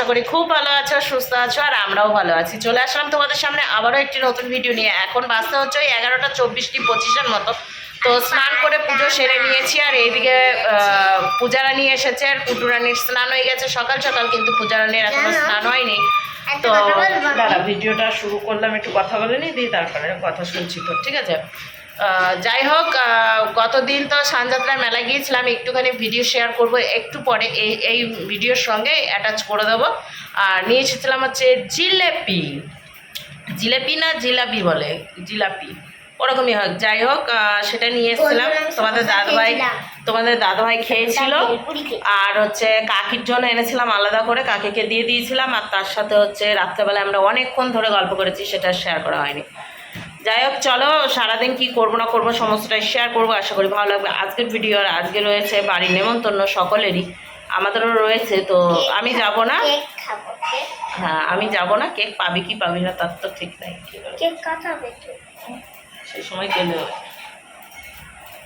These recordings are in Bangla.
আশা করি খুব ভালো আছো, সুস্থ আছো, আর আমরাও ভালো আছি। চলে আসলাম তোমাদের সামনে আবারও একটি নতুন ভিডিও নিয়ে। এখন বাজতে হচ্ছে ওই 11:24-25 মতো। তো স্নান করে পুজো সেরে নিয়েছি, আর এইদিকে পূজারানী এসেছে, আর কুটুরানির স্নান হয়ে গেছে সকাল সকাল, কিন্তু পূজারানীর এখনো স্নান হয়নি। তো দাঁড়া, ভিডিওটা শুরু করলাম, একটু কথা বলে নি, দিয়ে তারপরে কথা শুনছি। তো ঠিক আছে, যাই হোক, গতদিন তো সানযাত্রার মেলা গিয়েছিলাম, একটুখানি ভিডিও শেয়ার করব একটু পরে, এই ভিডিওর সঙ্গে অ্যাটাচ করে দেবো। আর নিয়ে এসেছিলাম হচ্ছে জিলেপি, জিলেপি না জিলাপি বলে, জিলাপি ওরকমই হোক, যাই হোক, সেটা নিয়ে এসেছিলাম। তোমাদের দাদাভাই খেয়েছিল, আর হচ্ছে কাকির জন্য এনেছিলাম আলাদা করে, কাকিকে দিয়ে দিয়েছিলাম। আর তার সাথে হচ্ছে রাত্রেবেলায় আমরা অনেকক্ষণ ধরে গল্প করেছি, সেটা শেয়ার করা হয়নি। যাই হোক, চলো সারাদিন কি করবো না করবো সমস্তটাই শেয়ার করবো, আশা করি ভালো লাগবে আজকের ভিডিও। আর আজকে রয়েছে বাড়ির নেমন্তন্ন সকলেরই, আমাদেরও রয়েছে। তো আমি যাব না, হ্যাঁ আমি যাব না। কেক পাবি কি পাবি না তার তো ঠিক নাই, সেই সময়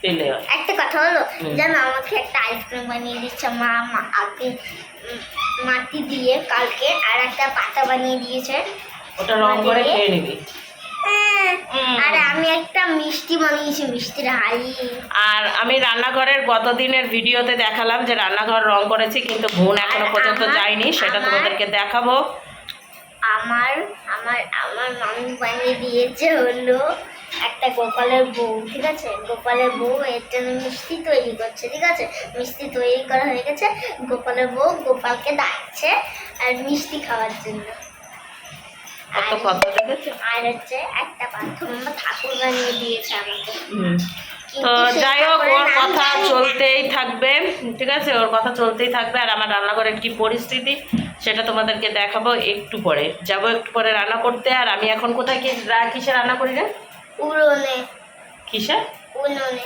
পেলে একটা কথা হলো, জানো আমাকে একটা আইসক্রিম বানিয়ে দিচ্ছে মা, আগে মাটি দিয়ে কালকে, আর একটা পাতা বানিয়ে দিয়েছে, ওটা রং করে খেয়ে নিবি। আর আমি একটা মিষ্টি বানিয়েছি, মিষ্টির হাড়ি। আর আমি রান্নাঘরের গতদিনের ভিডিওতে দেখালাম যে রান্নাঘর রং করেছি, কিন্তু ঘুণ এখনো পর্যন্ত যায়নি, সেটা তোমাদেরকে দেখাবো। আমার আমার আমার মামি বানিয়ে দিয়েছে হলো একটা গোপালের বউ, ঠিক আছে? গোপালের বউ এর জন্য মিষ্টি তৈরি করছে, ঠিক আছে? মিষ্টি তৈরি করা হয়ে গেছে, গোপালের বউ গোপালকে ডাকছে আর মিষ্টি খাওয়ার জন্য। আর হচ্ছে একটা পাথর ঠাকুর বানিয়ে দিয়েছে আমাকে। তো যাই হোক, ওর কথা চলতেই থাকবে, ঠিক আছে? ওর কথা চলতেই থাকবে। আর আমার রান্নাঘরের কি পরিস্থিতি সেটা তোমাদেরকে দেখাবো একটু পরে। যাবো একটু পরে রান্না করতে। আর আমি এখন কোথায় কিসে রান্না করি রে? উড়োনে। কিসে? উনুনে।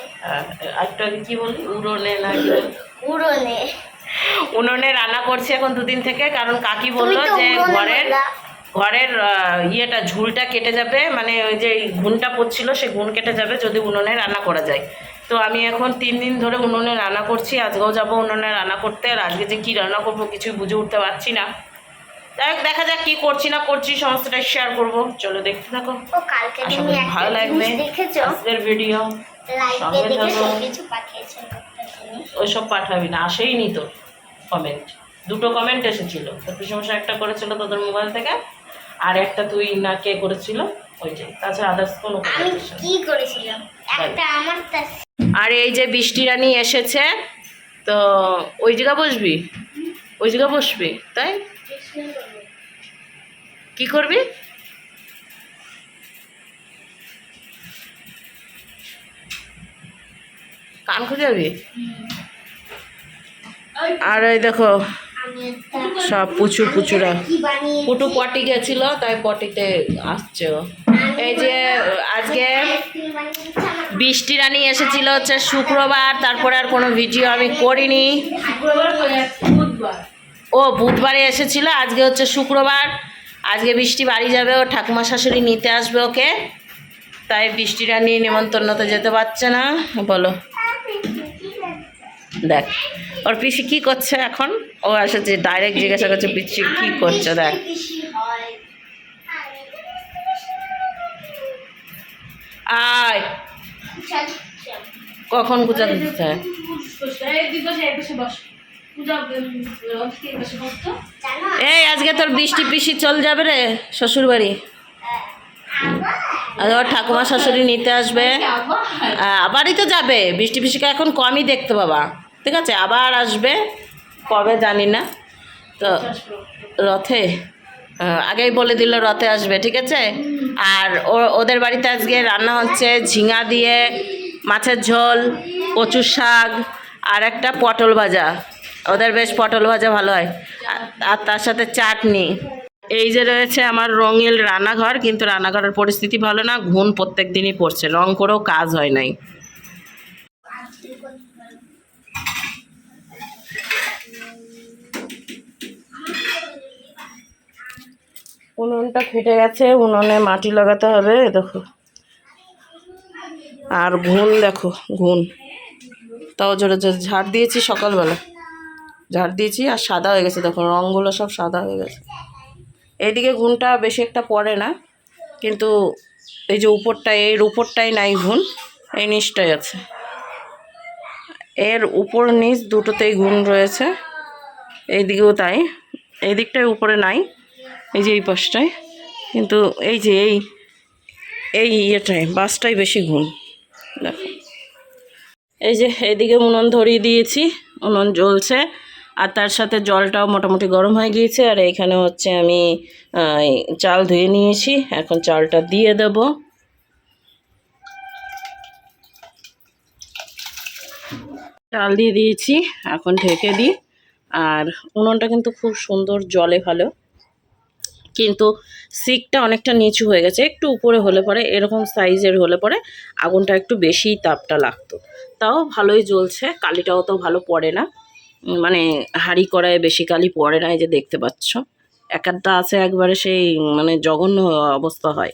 একটু আগে কি বলি, উড়োনে না উড়োনে। উনুনে রান্না করছি এখন দুদিন থেকে, কারণ কাকি বললো যে ঘরের ইয়েটা ঝুলটা কেটে যাবে, মানে ওই যে ঘুনটা পড়ছিল সে ঘুন কেটে যাবে যদি উনুনে রান্না করা যায়। তো আমি এখন 3 দিন ধরে উনুনে রান্না করছি, আজকেও যাবো উনুনে রান্না করতে। আর আজকে যে কী রান্না করবো কিছুই বুঝে উঠতে পারছি না। যাই হোক, দেখা যাক কী করছি না করছি, সমস্তটাই শেয়ার করবো। চলো দেখতে থাকো, আশা করি ভালো লাগবে আজকের ভিডিও। সঙ্গে থাকো। ওইসব পাঠাবি না, আসেইনি তো কমেন্ট, 2টো কমেন্ট এসেছিল। তো পিসমশাই একটা করেছিল তোদের মোবাইল থেকে, আর একটা তুই না কে করেছিল ওইটাই, তাছাড়া আদার্স কোনো কি করেছিলাম একটা আমার। আর এই যে বৃষ্টি রানী এসেছে, তো ওই জায়গা বসবি, ওই জায়গা বসবি, তাই কি করবি? কান খুঁজে যাবি? আর এই দেখো সব পুচুরা, পুটু পটি গেছিল, তাই পটিতে আসছে ও। এই যে আজকে বৃষ্টি রানী এসেছিল হচ্ছে শুক্রবার, তারপরে আর কোনো ভিডিও আমি করিনি। ও বুধবারে এসেছিল, আজকে হচ্ছে শুক্রবার। আজকে বৃষ্টি বাড়ি যাবে, ও ঠাকুমা শাশুড়ি নিতে আসবে ওকে, তাই বৃষ্টি রানী নেমন্তন্নতে যেতে পারছে না। বলো, দেখ ওর পিসি কি করছে এখন, ও এসেছে ডাইরেক্ট জিজ্ঞাসা করছে পিসি কি করছে। দেখ আয়, কখন পূজা দিতে? এই আজকে তোর বৃষ্টি পিসি চল যাবে রে শ্বশুর বাড়ি, আর ওর ঠাকুমা শাশুড়ি নিতে আসবে, আবারই তো যাবে। বৃষ্টি পিসিকে এখন কমই দেখতে পাবা, ঠিক আছে? আবার আসবে, কবে জানি না। তো রথে আগেই বলে দিল রথে আসবে, ঠিক আছে? আর ওদের বাড়িতে আজকে রান্না হচ্ছে ঝিঙা দিয়ে মাছের ঝোল, কচুর শাক, আর একটা পটল ভাজা। ওদের বেশ পটল ভাজা ভালো হয়, আর তার সাথে চাটনি। এই যে রয়েছে আমার রঙিন রান্নাঘর, কিন্তু রান্নাঘরের পরিস্থিতি ভালো না, ঘুণ প্রত্যেক দিনই পড়ছে, রং করেও কাজ হয় নাই। উনুনটা ফেটে গেছে, উনুনে মাটি লাগাতে হবে, দেখো। আর ঘুণ দেখো, ঘুণ তাও জোরে জোরে ঝাড় দিয়েছি সকালবেলা, ঝাড় দিয়েছি আর সাদা হয়ে গেছে, দেখো রঙগুলো সব সাদা হয়ে গেছে। এইদিকে ঘুনটা বেশি একটা পড়ে না, কিন্তু এই যে উপরটায়, এর উপরটাই নাই ঘুন, এই নিচটাই আছে। এর উপর নিচ দুটোতেই ঘুন রয়েছে, এইদিকেও তাই। এই দিকটায় উপরে নাই, এই যে এই পাশটায়, কিন্তু এই যে এই ইয়েটায় বাসটাই বেশি ঘুন। দেখো এই যে এদিকে উনুন ধরিয়ে দিয়েছি, উনুন জ্বলছে, আর তার সাথে জলটাও মোটামুটি গরম হয়ে গিয়েছে। আর এখানে হচ্ছে আমি চাল ধুয়ে নিয়েছি, এখন চালটা দিয়ে দেব। চাল দিয়ে দিয়েছি, এখন ঢেকে দিই। আর উনুনটা কিন্তু খুব সুন্দর জলে ভালো, কিন্তু সিকটা অনেকটা নিচু হয়ে গেছে। একটু উপরে হলে পরে, এরকম সাইজের হলে পরে আগুনটা একটু বেশিই তাপটা লাগতো। তাও ভালোই জ্বলছে, কালিটাও তো ভালো পড়ে না, মানে হাঁড়ি কড়ায় বেশি কালি পড়ে না। এই যে দেখতে পাচ্ছ, এক একটা আছে একবারে সেই মানে জঘন্য অবস্থা হয়।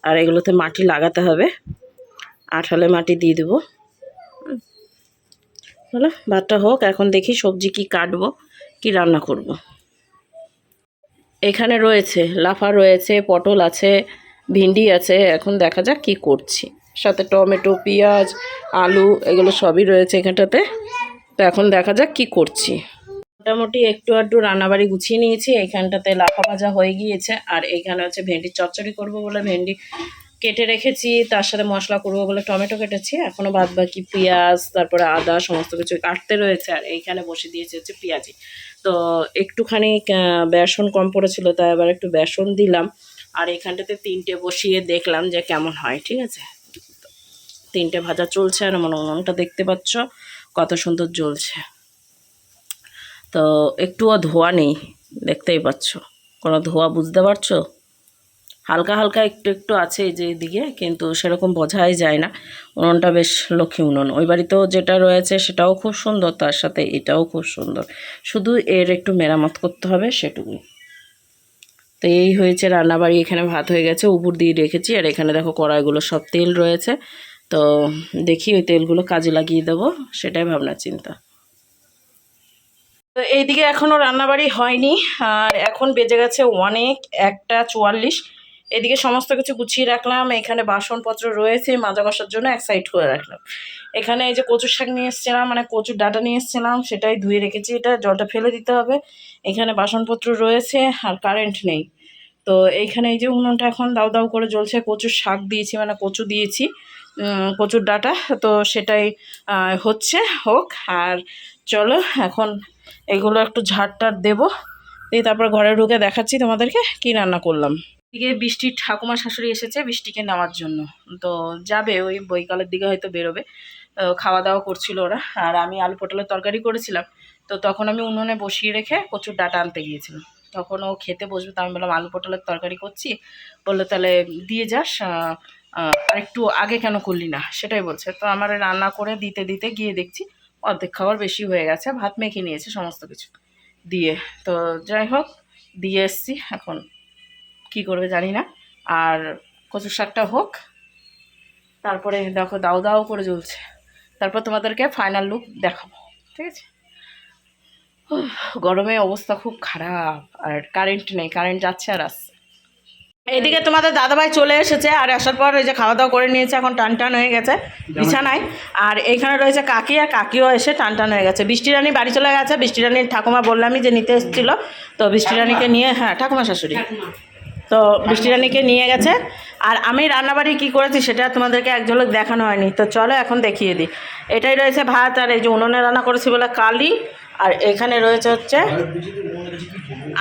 আর এগুলোতে মাটি লাগাতে হবে, আঠালে মাটি দিয়ে দেবো। হলো, ভাতটা হোক, এখন দেখি সবজি কি কাটবো, কি রান্না করব। এখানে রয়েছে লাফা রয়েছে, পটল আছে, ভিন্ডি আছে, এখন দেখা যাক কি করছি। সাথে টমেটো, পেঁয়াজ, আলু, এগুলো সবই রয়েছে এখানটাতে। তো এখন দেখা যাক কি করছি। মোটামুটি একটু আধটু রান্নাবাড়ি গুছিয়ে নিয়েছি। এইখানটাতে লাফা ভাজা হয়ে গিয়েছে, আর এইখানে হচ্ছে ভেন্ডির চচ্চড়ি করব বলে ভেন্ডি কেটে রেখেছি, তার সাথে মশলা করব বলে টমেটো কেটেছি। এখনও বাদ বাকি পেঁয়াজ, তারপরে আদা, সমস্ত কিছু কাটতে রয়েছে। আর এইখানে বসে দিয়েছি হচ্ছে পেঁয়াজি। তো একটুখানি বেসন কম পড়েছিল, তাই আবার একটু বেসন দিলাম। আর এইখানটাতে 3টে বসিয়ে দেখলাম যে কেমন হয়। ঠিক আছে, 3টে ভাজা চলছে, আর আমার উনুনটা দেখতে পাচ্ছ কত সুন্দর জ্বলছে। তো একটুও ধোয়া নেই, দেখতেই পাচ্ছ, কোনো ধোয়া বুঝতে পারছো? হালকা হালকা একটু একটু আছে এই যে এদিকে, কিন্তু সেরকম বোঝাই যায় না। উনুনটা বেশ লক্ষ্মী উনুন। ওই বাড়িতেও যেটা রয়েছে সেটাও খুব সুন্দর, তার সাথে এটাও খুব সুন্দর, শুধু এর একটু মেরামত করতে হবে, সেটুকুই। তো এই হয়েছে রান্নাবাড়ি। এখানে ভাত হয়ে গেছে, উপর দিয়ে রেখেছি। আর এখানে দেখো কড়াইগুলো সব তেল রয়েছে, তো দেখি ওই তেলগুলো কাজে লাগিয়ে দেবো, সেটাই ভাবনা চিন্তা। তো এইদিকে এখনও রান্নাবাড়ি হয়নি, আর এখন বেজে গেছে অনেক 1টা 44। এদিকে সমস্ত কিছু গুছিয়ে রাখলাম। এখানে বাসনপত্র রয়েছে মাজা কষার জন্য, এক সাইড করে রাখলাম। এখানে এই যে কচুর শাক নিয়ে এসেছিলাম, মানে কচুর ডাঁটা নিয়ে এসেছিলাম, সেটাই ধুয়ে রেখেছি। এটা জলটা ফেলে দিতে হবে। এখানে বাসনপত্র রয়েছে, আর কারেন্ট নেই। তো এইখানে এই যে উনুনটা এখন দাউ দাউ করে জ্বলছে। কচুর শাক দিয়েছি, মানে কচু দিয়েছি, কচুর ডাঁটা, তো সেটাই হচ্ছে, হোক। আর চলো এখন এগুলো একটু ঝাড়টার দেবো, দিয়ে তারপর ঘরে ঢুকে দেখাচ্ছি তোমাদেরকে কি রান্না করলাম। এদিকে বৃষ্টির ঠাকুমা শাশুড়ি এসেছে বৃষ্টিকে নেওয়ার জন্য, তো যাবে ওই বৈকালের দিকে হয়তো বেরোবে। খাওয়া দাওয়া করছিল ওরা, আর আমি আলু পটলের তরকারি করেছিলাম। তো তখন আমি উনুনে বসিয়ে রেখে কচুর ডাঁটা আনতে গিয়েছিলাম। তখন ও খেতে বসবে, তো আমি বললাম আলু পটলের তরকারি করছি, বললো তাহলে দিয়ে যাস, আর একটু আগে কেন করলি না, সেটাই বলছে। তো আমার রান্না করে দিতে দিতে গিয়ে দেখছি অর্ধেক খাবার বেশি হয়ে গেছে। ভাত মেখে নিয়েছে সমস্ত কিছু দিয়ে। তো যাই হোক, দিয়ে এসছি, এখন কি করবে জানি না। আর কচুর শাকটা হোক, তারপরে দেখো দাও দাও করে জ্বলছে, তারপর তোমাদেরকে ফাইনাল লুক দেখাবো। ঠিক আছে, গরমে অবস্থা খুব খারাপ, আর কারেন্ট নেই, কারেন্ট যাচ্ছে আর আসছে। এদিকে তোমাদের দাদাভাই চলে এসেছে, আর আসার পর ওই যে খাওয়া দাওয়া করে নিয়েছে, এখন টান টান হয়ে গেছে বিছানায়। আর এইখানে রয়েছে কাকি, আর কাকিও এসে টান টান হয়ে গেছে। বৃষ্টি রানী বাড়ি চলে গেছে। বৃষ্টি রানীর ঠাকুমা বললামই যে নিতে এসেছিলো, তো বৃষ্টি রানীকে নিয়ে, হ্যাঁ ঠাকুমা শাশুড়ি, তো বৃষ্টি রানীকে নিয়ে গেছে। আর আমি রান্নাবাড়ি কী করেছি সেটা তোমাদেরকে এক ঝলক দেখানো হয়নি, তো চলো এখন দেখিয়ে দিই। এটাই রয়েছে ভাত, আর এই যে উনুনে রান্না করেছি বলে কালি। আর এখানে রয়েছে হচ্ছে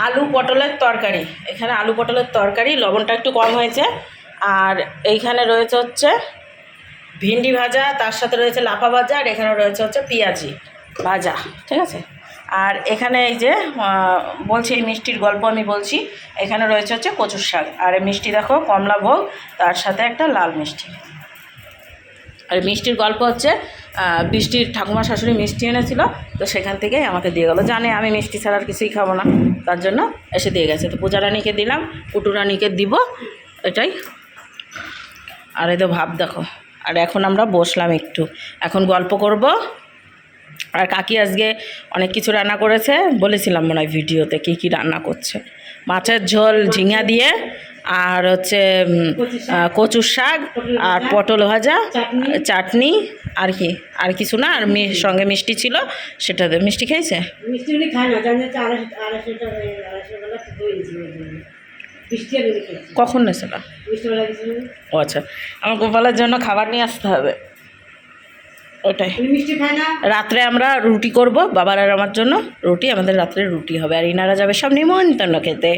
আলু পটলের তরকারি। এখানে আলু পটলের তরকারি, লবণটা একটু কম হয়েছে। আর এইখানে রয়েছে হচ্ছে ভিন্ডি ভাজা, তার সাথে রয়েছে লাফা ভাজা, আর এখানে রয়েছে হচ্ছে পেঁয়াজি ভাজা। ঠিক আছে, আর এখানে এই যে বলছি এই মিষ্টির গল্প আমি বলছি। এখানে রয়েছে হচ্ছে কচুর শাক, আর এই মিষ্টি দেখো কমলা ভোগ, তার সাথে একটা লাল মিষ্টি। আর মিষ্টির গল্প হচ্ছে বৃষ্টির ঠাকুমা শাশুড়ি মিষ্টি এনেছিল, তো সেখান থেকেই আমাকে দিয়ে গেলো। জানে আমি মিষ্টি ছাড়া আর কিছুই খাবো না, তার জন্য এসে দিয়ে গেছে। তো পূজা রানীকে দিলাম, পুটু রানীকে দিব, এটাই। আর এই তো ভাব দেখো। আর এখন আমরা বসলাম একটু, এখন গল্প করব, আর কাকি আজকে অনেক কিছু রান্না করেছে, বলেছিলাম মনে হয় ভিডিওতে কী কী রান্না করছে। মাছের ঝোল ঝিঙা দিয়ে, আর হচ্ছে কচুর শাক, আর পটল ভাজা, চাটনি, আর কি আর কিছু না, আর সঙ্গে মিষ্টি ছিল, সেটা দিয়ে। মিষ্টি খেয়েছে? মিষ্টি উনি খায় না, জানি যে আড়াইশোবেলা দই দিয়েছিল ওই জন্য। বৃষ্টি আর উনি খেয়েছে কখন নেছিল? বৃষ্টিবেলা গেছিল। ও আচ্ছা, আমার গোপালের জন্য খাবার নিয়ে আসতে হবে, ওটাই। উনি মিষ্টি খায় না। রাত্রে আমরা রুটি করব, বাবার আর আমার জন্য রুটি, আমাদের রাত্রে রুটি হবে, আর ইনারা যাবে সব নিমন্ত্রণ খেতে।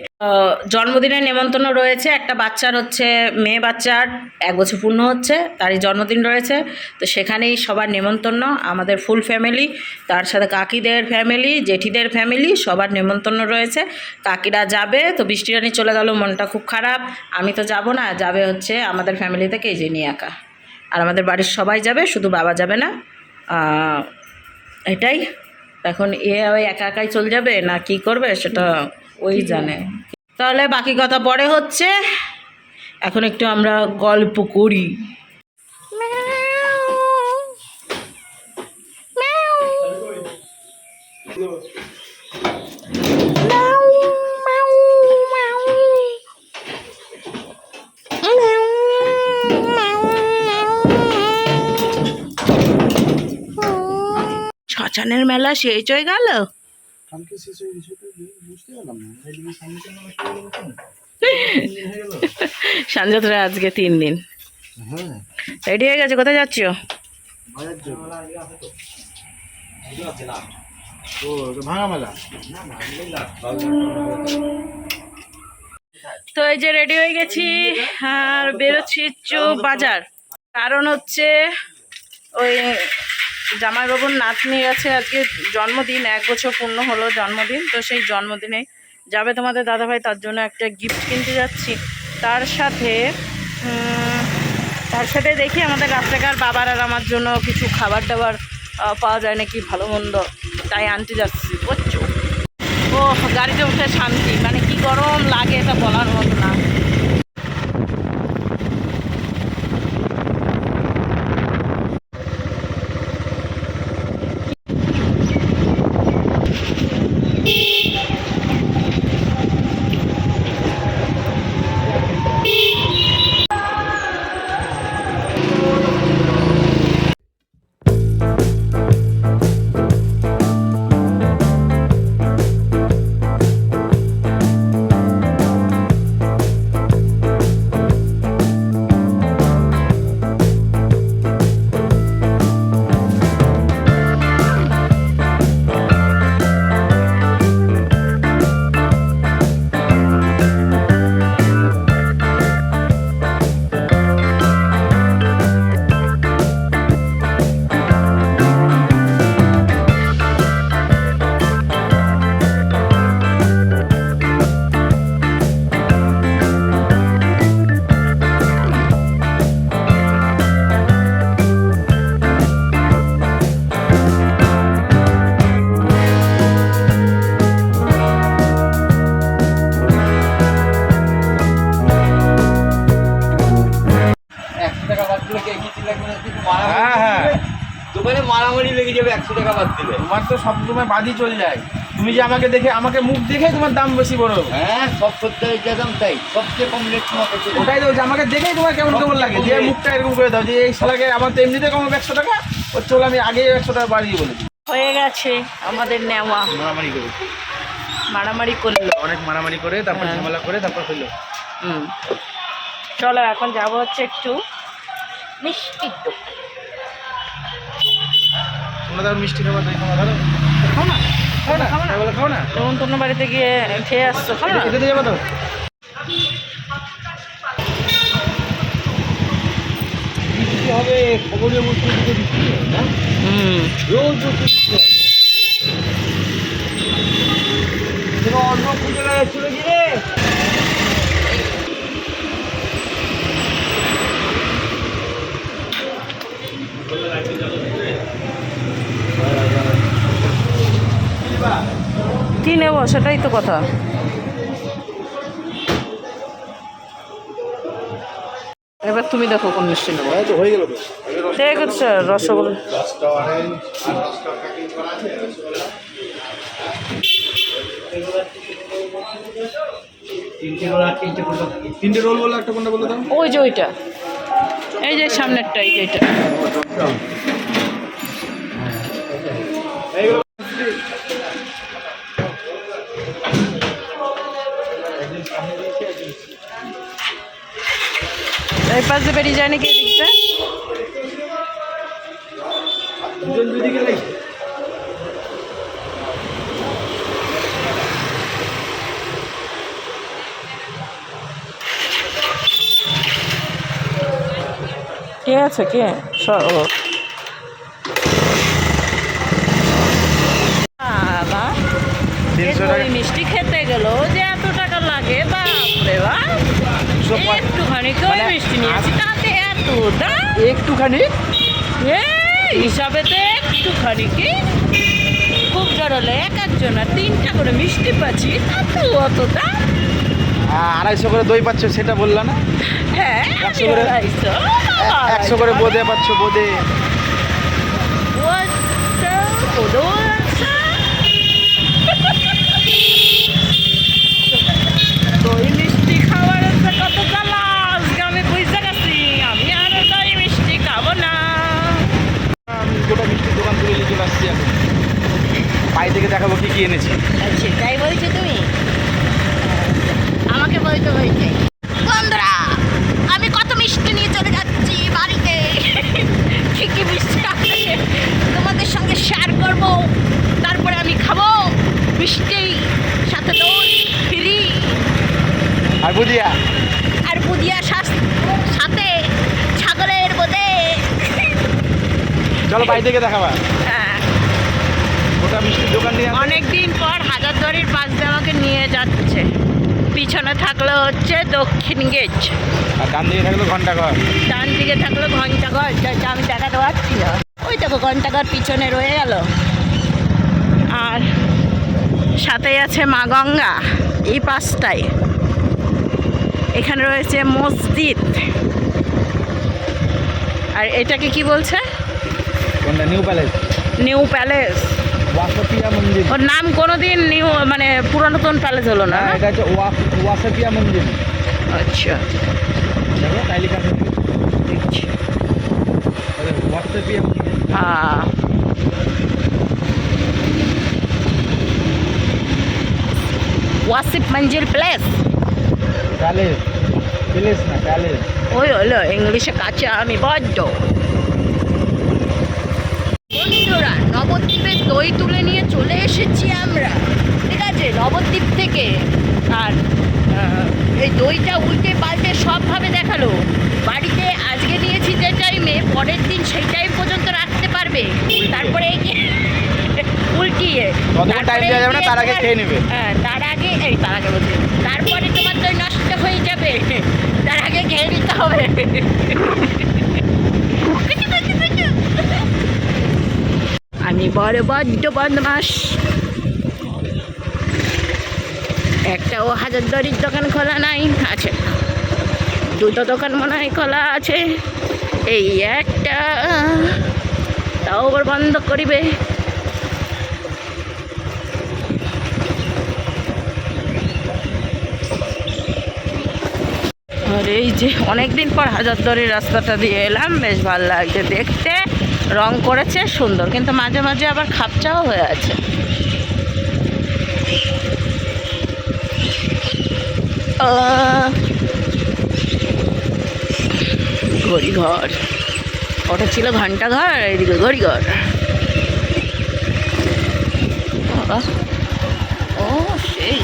জন্মদিনের নেমন্তন্ন রয়েছে, একটা বাচ্চার হচ্ছে, মেয়ে বাচ্চার 1 বছর পূর্ণ হচ্ছে, তারই জন্মদিন রয়েছে। তো সেখানেই সবার নেমন্তন্ন, আমাদের ফুল ফ্যামিলি, তার সাথে কাকিদের ফ্যামিলি, জেঠিদের ফ্যামিলি, সবার নেমন্তন্ন রয়েছে। কাকিরা যাবে, তো বৃষ্টি রানী চলে গেল, মনটা খুব খারাপ। আমি তো যাব না, যাবে হচ্ছে আমাদের ফ্যামিলি থেকে এই যে নিয়ে একা, আর আমাদের বাড়ির সবাই যাবে, শুধু বাবা যাবে না। এটাই। এখন ওই একা একাই চলে যাবে না কি করবে সেটা ওই জানে। তাহলে বাকি কথা পরে হচ্ছে, এখন একটু আমরা গল্প করি। শ্মশানের মেলা শেষ হয়ে গেল। সানযাত্রা আজকে 3 দিন। রেডি হয়ে গেছে, কোথায় যাচ্ছ? তো এই যে রেডি হয়ে গেছি আর বেরোচ্ছি বাজার। কারণ হচ্ছে ওই জামাইবাবুর নাতনির আছে আজকে জন্মদিন, 1 বছর পূর্ণ হলো জন্মদিন। তো সেই জন্মদিনে যাবে তোমাদের দাদাভাই, তার জন্য একটা গিফট কিনতে যাচ্ছি। তার সাথে দেখি আমাদের রাস্তাঘাট বাবার আর আমার জন্য কিছু খাবার দাবার পাওয়া যায় নাকি ভালো মন্দ, তাই আনতে যাচ্ছি, বুঝছো? ও গাড়িতে উঠে শান্তি, মানে কি গরম লাগে এটা বলার মতো না। দোকানে মারামারি লেগে যাবে 100 টাকা বাদ দিলে। তোমার তো সবসময় বাদই চলে যায়। তুমি যে আমাকে দেখে, আমাকে মুখ দেখে তোমার দাম বেশি বড়। হ্যাঁ, সব সত্যি দাম তাই, সবচেয়ে কম রেট তোমাকে। ওটাই তো, যে আমাকে দেখেই তোমার কেমন কেমন লাগে, যে মুখটা এরকম করে দাও যে এই শালাকে আমার তো এমনিতে কমাবে 100 টাকা, ওর চলো আমি আগেই 100 টাকা বাড়িয়ে বলেছি। হয়ে গেছে আমাদের নেওয়া, মারামারি করে, মারামারি করলো, অনেক মারামারি করে, তারপর ঝামেলা করে, তারপর হইলো। চলো এখন যাবো হচ্ছে একটু মিষ্টির দোকান। তোমরা তো মিষ্টি খাবার তাই খাওয়া ভালো খাও না, খাও না, খাও না, বলে খাও না। নেমন্তন্ন বাড়িতে গিয়ে খেয়ে আসছো, খাও না? খেতে যাবো তো। বৃষ্টি হবে, খবরের মধ্যে দিকে বৃষ্টি হবে না, রোজ বৃষ্টি হবে। অন্য পুজো লাগে চলে গিয়ে কি নেবো সেটাই তো কথা। এবার তুমি দেখো কোন মিষ্টি নেবো। হ্যাঁ তো হয়ে গেল তো ঠিক আছে রসগোল্লা। 10টা অরেঞ্জ আর 10টা প্যাকিং করা আছে রসগোল্লা। 3টে রোল বলে একটা কোনটা বলে দাও। ওই যে ওইটা, এই যে সামনেরটা, এই যে এটা। এই পাশে বেরিয়ে যায় নাকি এদিকটা? দুজন দুদিকে লাগছে। কে আছে কে? ও বাবা, ওই মিষ্টি খেতে গেল যে এত টাকা লাগে, বাপরে বাপ। একটুখানি করে মিষ্টি নিয়েছি, তাতে এত দাম। একটুখানি হিসাবে তো একটুখানি কি খুব জড়ালে এক একজনের 3টা করে মিষ্টি পাচ্ছি, তাতে অত দাম। 250 করে দই পাচ্ছ, সেটা বললা না? হ্যাঁ 100 করে 100 করে বোঁদে পাচ্ছ, বোঁদে। দই মিষ্টি খাওয়ার কত জ্বালা, আজকে আমি বুঝতে গেছি আমি আর দই মিষ্টি খাবো না। আমি গোটা মিষ্টির দোকান তুলে নিয়ে চলে আসছি এখন। পাই থেকে দেখাবো কি কি এনেছি। সেটাই বলছো তুমি, আমাকে বলতে হয়েছে। বন্ধুরা, আমি কত মিষ্টি নিয়ে চলে যাচ্ছি বাড়িতে। কি কি মিষ্টি আছে তোমাদের সঙ্গে শেয়ার করব, তারপরে আমি খাবো মিষ্টি, সাথে দই ফ্রি আর বুঝিয়া আর বুদিয়া সাথে ছাগলের বোদে। চলো বাড়ি থেকে দেখাবা। হ্যাঁ, গোটা মিষ্টির দোকান নিয়ে অনেকদিন পর হাজারদুয়ারির পাশ দিয়ে আমাকে নিয়ে যাচ্ছে। পিছনে থাকলো হচ্ছে দক্ষিণ গেট, আর ডান দিকে থাকলো ঘন্টাঘর। ডান দিকে থাকলো ঘন্টাঘর, যেটা আমি দেখাতে পারছি না। ওই দেখো ঘন্টাঘর পিছনে রয়ে গেল। আর সাথেই আছে মা গঙ্গা এই পাশটায়। এখানে রয়েছে মসজিদ। আর এটাকে কি বলছে? কোনটা? New palace. New palace. ওয়াসপিয়া মন্দির। ওর নাম কোনোদিন নিউ মানে পুরাতন প্যালেস হলো না, না? এটা হচ্ছে ওয়াসপিয়া মন্দির। আচ্ছা, দেখো তাই লেখা আছে। ওয়াসপিয়া মন্দির। হ্যাঁ। ওয়াসিফ মঞ্জিল প্লেস। প্যালেস, প্যালেস না প্যালেস। ওই হলো ইংলিশে কাছে আমি বড্ড। বন্ধুরা, নবদ্বীপের দই তুলে নিয়ে চলে এসেছি আমরা, ঠিক আছে, নবদ্বীপ থেকে। আর এই দইটা উল্টে পাল্টে সবভাবে দেখালো। বাড়িতে আজকে নিয়েছি যে টাইমে, পরের দিন সেই টাইম পর্যন্ত রাখতে পারবে, তারপরে উল্টিয়ে যতক্ষণ টাইম দেওয়া যাবে না তার আগে খেয়ে নেবে। হ্যাঁ, তার আগে বলছি, তারপরে তোমার দই নষ্ট হয়ে যাবে, তার আগে খেয়ে নিতে হবে। আমি বড় বড্ড বদমাস। একটাও হাজারদুয়ারির দোকান খোলা নাই, আছে 2টো দোকান মনে হয় খোলা আছে, এই একটা, তাও আবার বন্ধ করিবে। আর এই যে অনেকদিন পর হাজারদুয়ারির রাস্তাটা দিয়ে এলাম, বেশ ভালো লাগছে দেখতে। রং করেছে সুন্দর, কিন্তু মাঝে মাঝে আবার খাপচাও হয়ে আছে। ঘড়িঘর, ওটা ছিল ঘন্টাঘর, এইদিকে ঘড়িঘর। ও সেই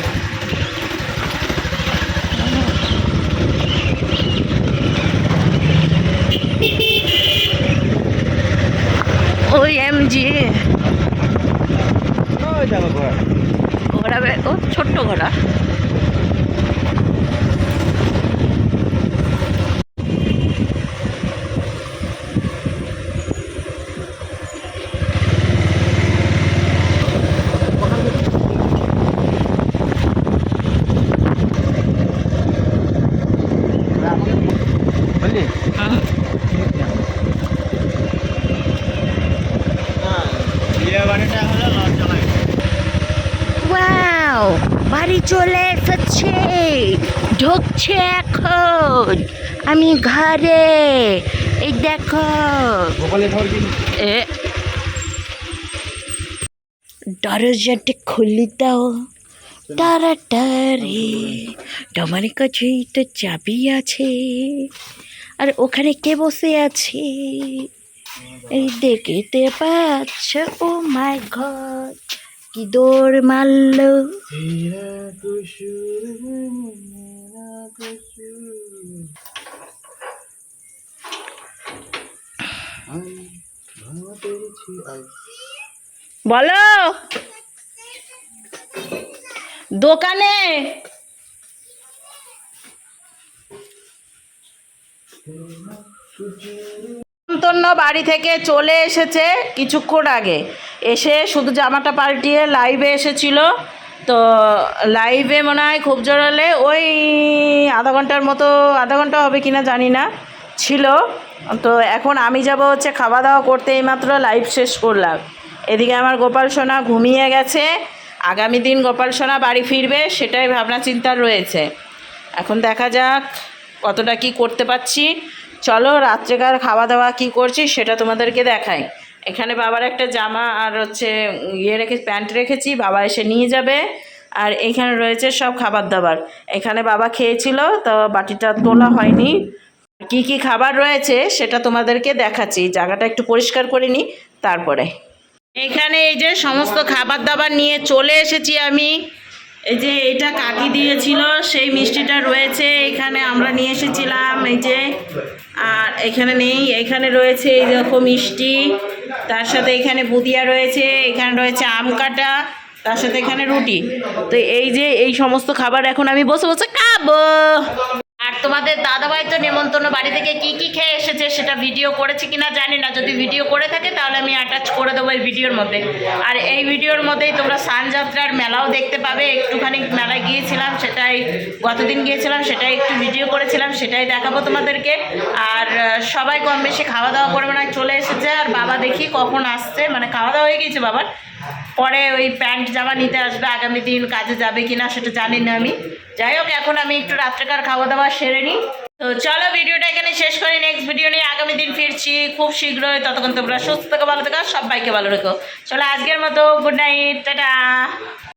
ওই এমজি ওই দেখো ঘোড়া। ঘোড়া, ও ছোট্ট ঘোড়া। বুঝলি? ঢুকছে ঢুকছে এখন আমি ঘরে এই দেখো গোপালের খাবার কি এ দরজাটা খুলে দাও তাড়াতাড়ি তোমার কাছেই তো চাবি আছে আর ওখানে কে বসে আছে এই দেখতে পাচ্ছ ও মাই গড কি দৌড় মারলো বলো দোকানে নেমন্তন্ন বাড়ি থেকে চলে এসেছে কিছুক্ষণ আগে এসে শুধু জামাটা পাল্টিয়ে লাইভে এসেছিল তো লাইভে মনে হয় খুব জোর হলে ওই আধা ঘন্টা হবে কিনা জানি না ছিল তো এখন আমি যাব হচ্ছে খাওয়া দাওয়া করতে এইমাত্র লাইভ শেষ করলাম এদিকে আমার গোপাল সোনা ঘুমিয়ে গেছে আগামী দিন গোপাল সোনা বাড়ি ফিরবে সেটাই ভাবনা চিন্তা রয়েছে এখন দেখা যাক কতটা কি করতে পারছি চলো রাত্রেকার খাওয়া দাওয়া কি করছি সেটা তোমাদেরকে দেখাই এখানে বাবার একটা জামা আর হচ্ছে প্যান্ট রেখেছি বাবা এসে নিয়ে যাবে আর এখানে রয়েছে সব খাবার দাবার এখানে বাবা খেয়েছিল তো বাটিটা তোলা হয়নি কি কি খাবার রয়েছে সেটা তোমাদেরকে দেখাচ্ছি জায়গাটা একটু পরিষ্কার করে নিই তারপরে এখানে এই যে সমস্ত খাবার দাবার নিয়ে চলে এসেছি আমি এই যে এটা কাকি দিয়েছিল সেই মিষ্টিটা রয়েছে এখানে আমরা নিয়ে এসেছিলাম এই যে আর এখানে নেই এখানে রয়েছে এই দেখো মিষ্টি তার সাথে এখানে বুদিয়া রয়েছে এখানে রয়েছে আম কাটা তার সাথে এখানে রুটি তো এই যে এই সমস্ত খাবার এখন আমি বসে বসে খাবো আর তোমাদের দাদাভাই তো নেমন্তন্ন বাড়ি থেকে কি কি খেয়ে এসেছে সেটা ভিডিও করেছে কিনা জানি না যদি ভিডিও করে থাকে তাহলে আমি অ্যাটাচ করে দেবো এই ভিডিওর মধ্যে আর এই ভিডিওর মধ্যেই তোমরা সানযাত্রার মেলাও দেখতে পাবে একটুখানি মেলায় গিয়েছিলাম সেটাই গতদিন গিয়েছিলাম সেটাই একটু ভিডিও করেছিলাম সেটাই দেখাবো তোমাদেরকে আর সবাই কম বেশি খাওয়া দাওয়া করে মানে চলে এসেছে আর বাবা দেখি কখন আসছে মানে খাওয়া দাওয়া হয়ে গিয়েছে বাবার পরে ওই প্যান্ট জামা নিতে আসবে আগামী দিন কাজে যাবে কিনা সেটা জানি না আমি যাই হোক এখন আমি একটু রাত্রেকার খাওয়া দাওয়া সেরে নিই তো চলো ভিডিওটা এখানে শেষ করি নেক্সট ভিডিও নিয়ে আগামী দিন ফিরছি খুব শীঘ্রই ততক্ষণ তোমরা সুস্থ থেকো ভালো থেকো সবাইকে ভালো রেখো চলো আজকের মতো গুড নাইট টাটা